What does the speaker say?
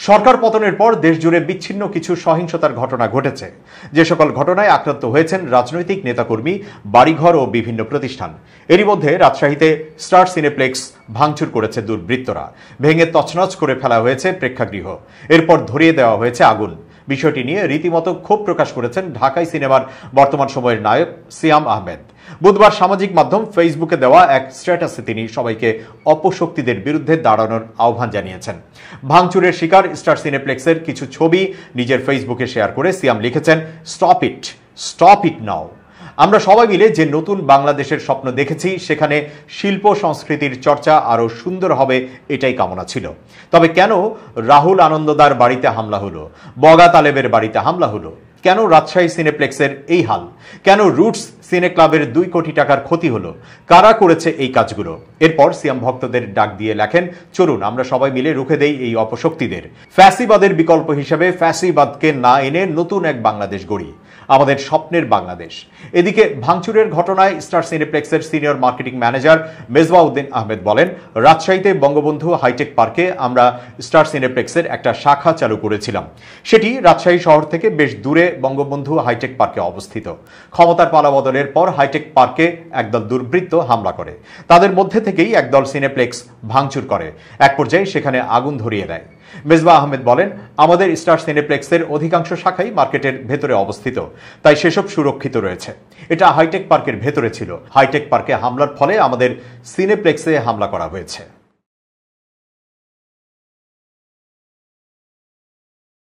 সরকার পতনের পর দেশজুড়ে বিচ্ছিন্ন কিছু সহিংসতার ঘটনা ঘটেছে। যে সকল ঘটনায় আক্রান্ত হয়েছেন রাজনৈতিক নেতাকর্মী, বাড়িঘর ও বিভিন্ন প্রতিষ্ঠান। এরই মধ্যে রাজশাহীতে স্টার সিনেপ্লেক্স ভাঙচুর করেছে দুর্বৃত্তরা। ভেঙে তছনছ করে ফেলা হয়েছে প্রেক্ষাগৃহ, এরপর ধরিয়ে দেওয়া হয়েছে আগুন। বিষয়টি নিয়ে রীতিমতো ক্ষোভ প্রকাশ করেছেন ঢাকাই সিনেমার বর্তমান সময়ের নায়ক সিয়াম আহমেদ। বুধবার সামাজিক মাধ্যম ফেসবুকে দেওয়া এক স্ট্যাটাসে তিনি সবাইকে অপশক্তিদের বিরুদ্ধে দাঁড়ানোর আহ্বান জানিয়েছেন। ভাঙচুরের শিকার স্টার সিনেপ্লেক্সের কিছু ছবি নিজের ফেসবুকে শেয়ার করে সিয়াম লিখেছেন, স্টপ ইট নাও। আমরা সবাই মিলে যে নতুন বাংলাদেশের স্বপ্ন দেখেছি, সেখানে শিল্প সংস্কৃতির চর্চা আরো সুন্দর হবে, এটাই কামনা ছিল। তবে কেন রাহুল আনন্দদার বাড়িতে হামলা হলো, বগা তালেবের বাড়িতে হামলা হলো? কেন রাজশাহী সিনেপ্লেক্সের এই হাল? কেন রুটস সিনে ক্লাবের 2 কোটি টাকার ক্ষতি হলো? কারা করেছে এই কাজগুলো? এরপর সিয়াম ভক্তদের ডাক দিয়ে লেখেন, চলুন আমরা সবাই মিলে রুখে দেই এই অপশক্তিদের। ফ্যাসিবাদের বিকল্প হিসেবে ফ্যাসিবাদকে না এনে নতুন এক বাংলাদেশ গড়ি, আমাদের স্বপ্নের বাংলাদেশ। এদিকে ভাঙচুরের ঘটনায় স্টার সিনেপ্লেক্সের senior marketing manager Mezbauddin Ahmed বলেন, রাজশাহীতে বঙ্গবন্ধু হাইটেক পার্কে আমরা স্টার সিনেপ্লেক্সের একটা শাখা চালু করেছিলাম। সেটি রাজশাহী শহর থেকে বেশ দূরে বঙ্গবন্ধু হাইটেক পার্কে অবস্থিত। ক্ষমতার পালাবদলের পর হাইটেক পার্কে একদল দুর্বৃত্ত হামলা করে। তাদের মধ্যে থেকেই একদল সিনেপ্লেক্স ভাঙচুর করে। এক পর্যায়ে সেখানে আগুন ধরিয়ে দেয়। মেজবা আহমেদ বলেন, আমাদের স্টার সিনেপ্লেক্সের অধিকাংশ শাখাই মার্কেটের ভেতরে অবস্থিত, তাই সেসব সুরক্ষিত রয়েছে। এটা হাইটেক পার্কের ভেতরে ছিল। হাইটেক পার্কে হামলার ফলে আমাদের সিনেপ্লেক্সে হামলা করা হয়েছে।